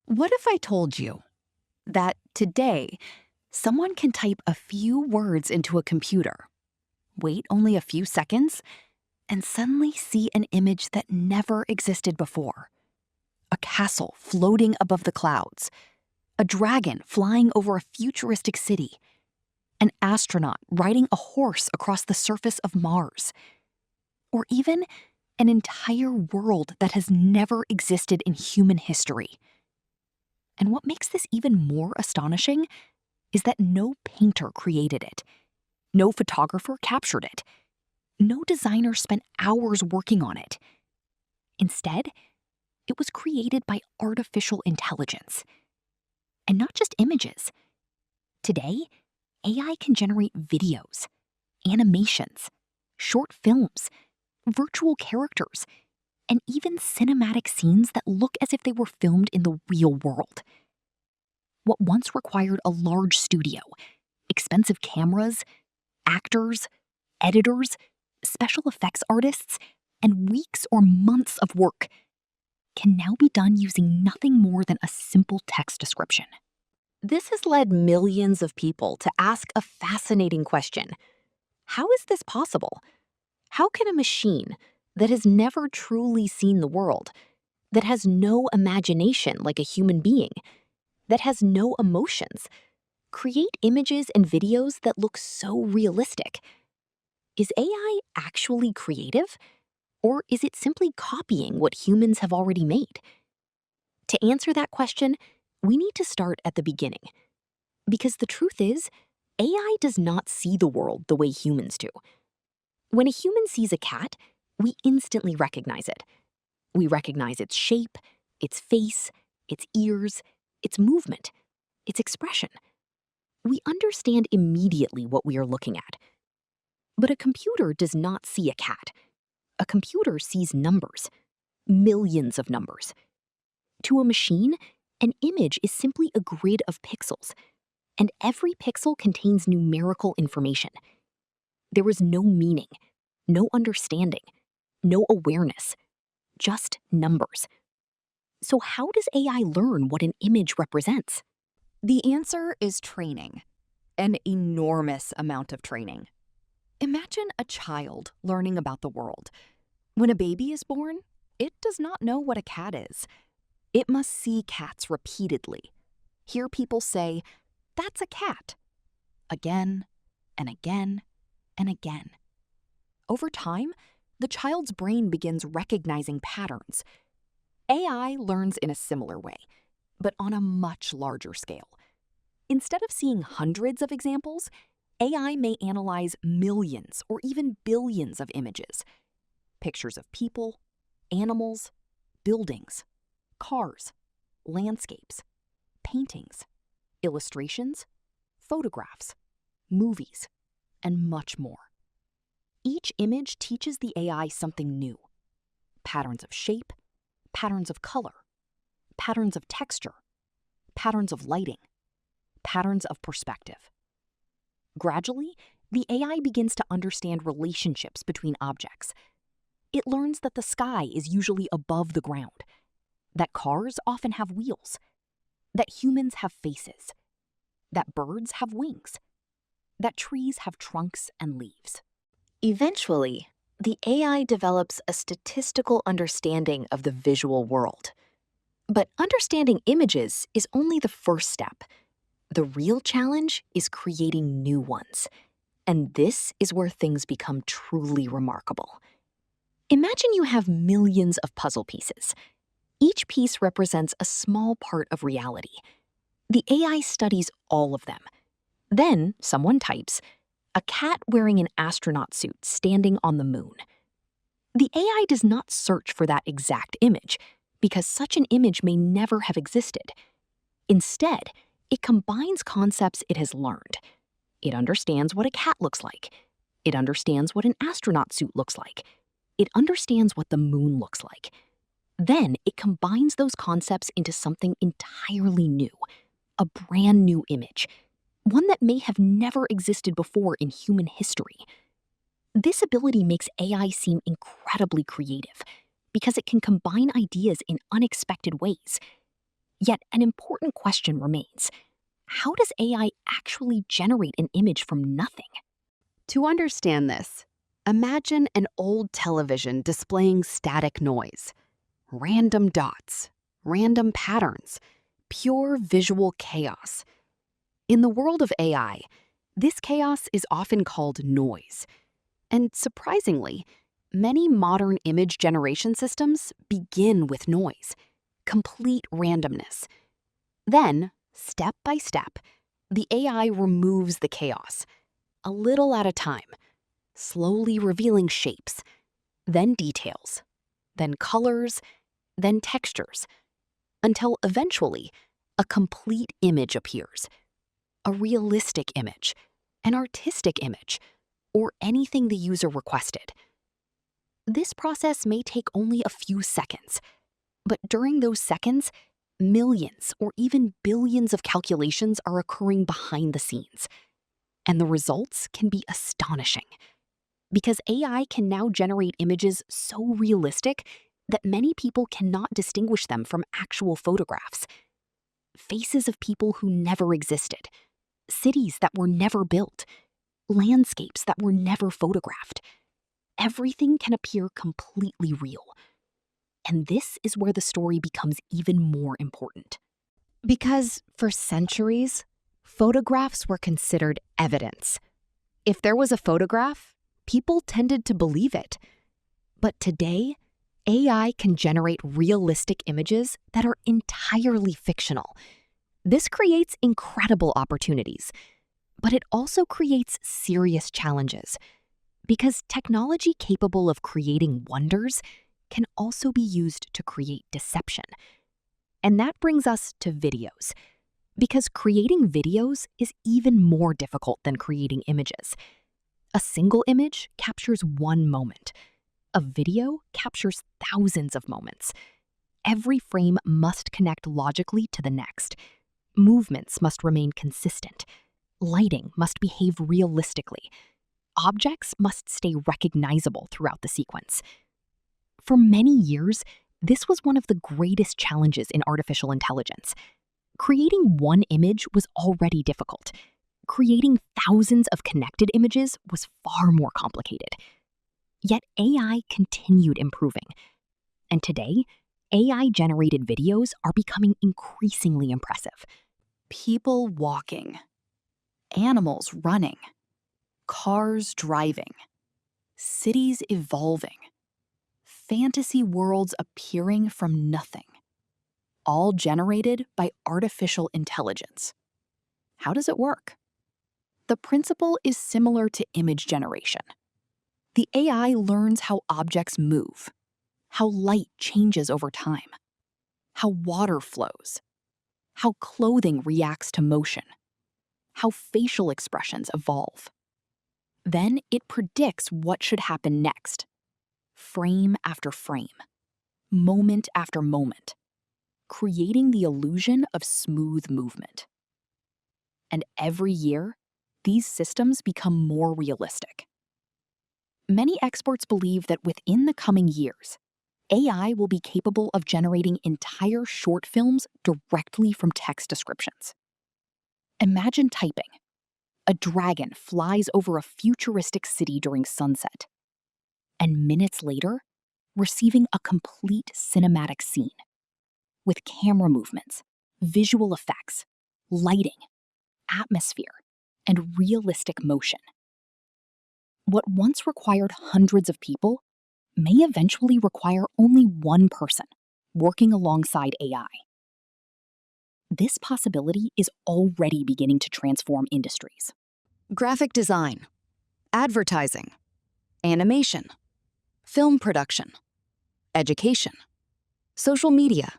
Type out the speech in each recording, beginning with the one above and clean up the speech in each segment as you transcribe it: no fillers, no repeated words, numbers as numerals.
What if I told you that today someone can type a few words into a computer, wait only a few seconds, and suddenly see an image that never existed before? A castle floating above the clouds, a dragon flying over a futuristic city, an astronaut riding a horse across the surface of Mars, or even an entire world that has never existed in human history. And what makes this even more astonishing is that no painter created it, no photographer captured it, no designer spent hours working on it. Instead, it was created by artificial intelligence. And not just images. Today, AI can generate videos, animations, short films, virtual characters, and even cinematic scenes that look as if they were filmed in the real world. What once required a large studio, expensive cameras, actors, editors, special effects artists, and weeks or months of work can now be done using nothing more than a simple text description. This has led millions of people to ask a fascinating question. How is this possible? How can a machine that has never truly seen the world, that has no imagination like a human being, that has no emotions, create images and videos that look so realistic? Is AI actually creative? Or is it simply copying what humans have already made? To answer that question, we need to start at the beginning. Because the truth is, AI does not see the world the way humans do. When a human sees a cat, we instantly recognize it. We recognize its shape, its face, its ears, its movement, its expression. We understand immediately what we are looking at. But a computer does not see a cat. A computer sees numbers, millions of numbers. To a machine, an image is simply a grid of pixels, and every pixel contains numerical information. There is no meaning, no understanding, no awareness, just numbers. So how does AI learn what an image represents? The answer is training, an enormous amount of training. Imagine a child learning about the world. When a baby is born, it does not know what a cat is. It must see cats repeatedly, hear people say, "That's a cat," again and again and again. Over time, the child's brain begins recognizing patterns. AI learns in a similar way, but on a much larger scale. Instead of seeing hundreds of examples, AI may analyze millions or even billions of images. Pictures of people, animals, buildings, cars, landscapes, paintings, illustrations, photographs, movies, and much more. Each image teaches the AI something new. Patterns of shape, patterns of color, patterns of texture, patterns of lighting, patterns of perspective. Gradually, the AI begins to understand relationships between objects. It learns that the sky is usually above the ground, that cars often have wheels, that humans have faces, that birds have wings, that trees have trunks and leaves. Eventually, the AI develops a statistical understanding of the visual world. But understanding images is only the first step. The real challenge is creating new ones. And this is where things become truly remarkable. Imagine you have millions of puzzle pieces. Each piece represents a small part of reality. The AI studies all of them. Then someone types, "A cat wearing an astronaut suit standing on the moon." The AI does not search for that exact image, because such an image may never have existed. Instead, it combines concepts it has learned. It understands what a cat looks like. It understands what an astronaut suit looks like. It understands what the moon looks like. Then it combines those concepts into something entirely new, a brand new image, one that may have never existed before in human history. This ability makes AI seem incredibly creative because it can combine ideas in unexpected ways. Yet an important question remains. How does AI actually generate an image from nothing? To understand this, imagine an old television displaying static noise, random dots, random patterns, pure visual chaos. In the world of AI, this chaos is often called noise. And surprisingly, many modern image generation systems begin with noise, complete randomness. Then, step by step, the AI removes the chaos, a little at a time, slowly revealing shapes, then details, then colors, then textures, until eventually a complete image appears. A realistic image, an artistic image, or anything the user requested. This process may take only a few seconds, but during those seconds, millions or even billions of calculations are occurring behind the scenes. And the results can be astonishing, because AI can now generate images so realistic that many people cannot distinguish them from actual photographs. Faces of people who never existed, cities that were never built, landscapes that were never photographed. Everything can appear completely real. And this is where the story becomes even more important. Because for centuries, photographs were considered evidence. If there was a photograph, people tended to believe it. But today, AI can generate realistic images that are entirely fictional. This creates incredible opportunities, but it also creates serious challenges, because technology capable of creating wonders can also be used to create deception. And that brings us to videos, because creating videos is even more difficult than creating images. A single image captures one moment. A video captures thousands of moments. Every frame must connect logically to the next. Movements must remain consistent. Lighting must behave realistically. Objects must stay recognizable throughout the sequence. For many years, this was one of the greatest challenges in artificial intelligence. Creating one image was already difficult. Creating thousands of connected images was far more complicated. Yet AI continued improving. And today, AI-generated videos are becoming increasingly impressive. People walking, animals running, cars driving, cities evolving, fantasy worlds appearing from nothing, all generated by artificial intelligence. How does it work? The principle is similar to image generation. The AI learns how objects move, how light changes over time, how water flows, how clothing reacts to motion, how facial expressions evolve. Then it predicts what should happen next, frame after frame, moment after moment, creating the illusion of smooth movement. And every year, these systems become more realistic. Many experts believe that within the coming years, AI will be capable of generating entire short films directly from text descriptions. Imagine typing. A dragon flies over a futuristic city during sunset, and minutes later, receiving a complete cinematic scene with camera movements, visual effects, lighting, atmosphere, and realistic motion. What once required hundreds of people may eventually require only one person working alongside AI. This possibility is already beginning to transform industries. Graphic design, advertising, animation, film production, education, social media,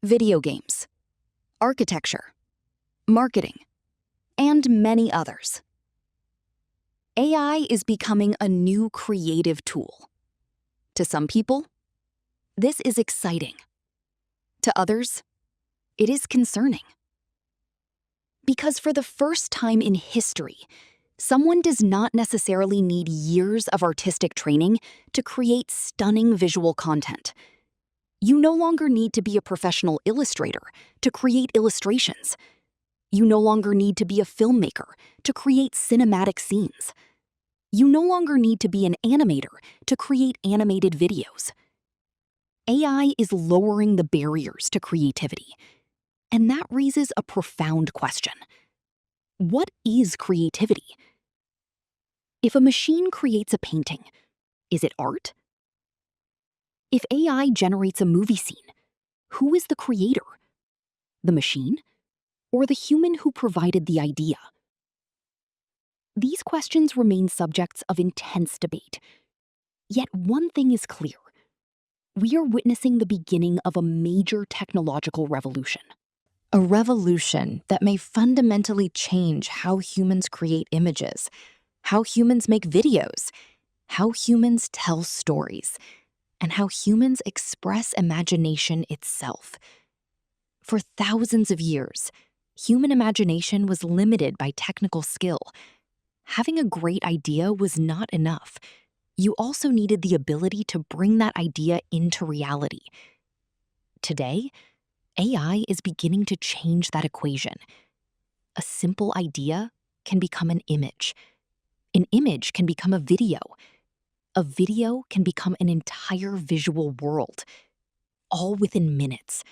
video games, architecture, marketing, and many others. AI is becoming a new creative tool. To some people, this is exciting. To others, it is concerning. Because for the first time in history, someone does not necessarily need years of artistic training to create stunning visual content. You no longer need to be a professional illustrator to create illustrations. You no longer need to be a filmmaker to create cinematic scenes. You no longer need to be an animator to create animated videos. AI is lowering the barriers to creativity, and that raises a profound question. What is creativity? If a machine creates a painting, is it art? If AI generates a movie scene, who is the creator? The machine? Or the human who provided the idea? These questions remain subjects of intense debate. Yet one thing is clear. We are witnessing the beginning of a major technological revolution. A revolution that may fundamentally change how humans create images, how humans make videos, how humans tell stories, and how humans express imagination itself. For thousands of years, human imagination was limited by technical skill. Having a great idea was not enough. You also needed the ability to bring that idea into reality. Today, AI is beginning to change that equation. A simple idea can become an image. An image can become a video. A video can become an entire visual world, all within minutes.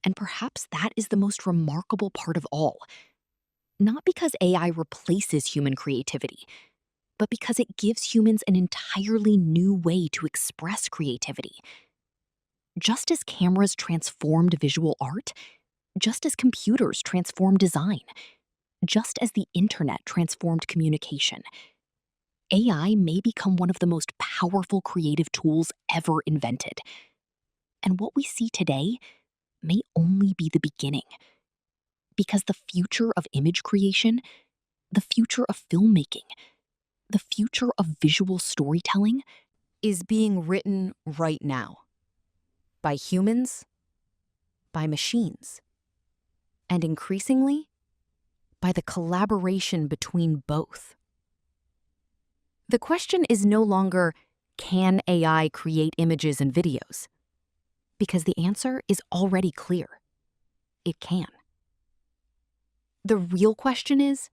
And perhaps that is the most remarkable part of all. Not because AI replaces human creativity, but because it gives humans an entirely new way to express creativity. Just as cameras transformed visual art, just as computers transformed design, just as the internet transformed communication, AI may become one of the most powerful creative tools ever invented. And what we see today may only be the beginning. Because the future of image creation, the future of filmmaking, the future of visual storytelling is being written right now. By humans, by machines, and increasingly, by the collaboration between both. The question is no longer, can AI create images and videos? Because the answer is already clear. It can. The real question is,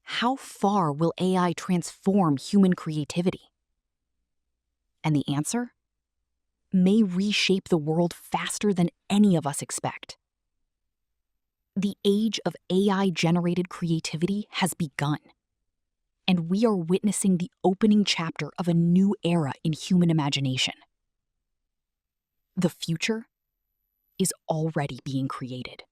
how far will AI transform human creativity? And the answer may reshape the world faster than any of us expect. The age of AI-generated creativity has begun, and we are witnessing the opening chapter of a new era in human imagination. The future is already being created.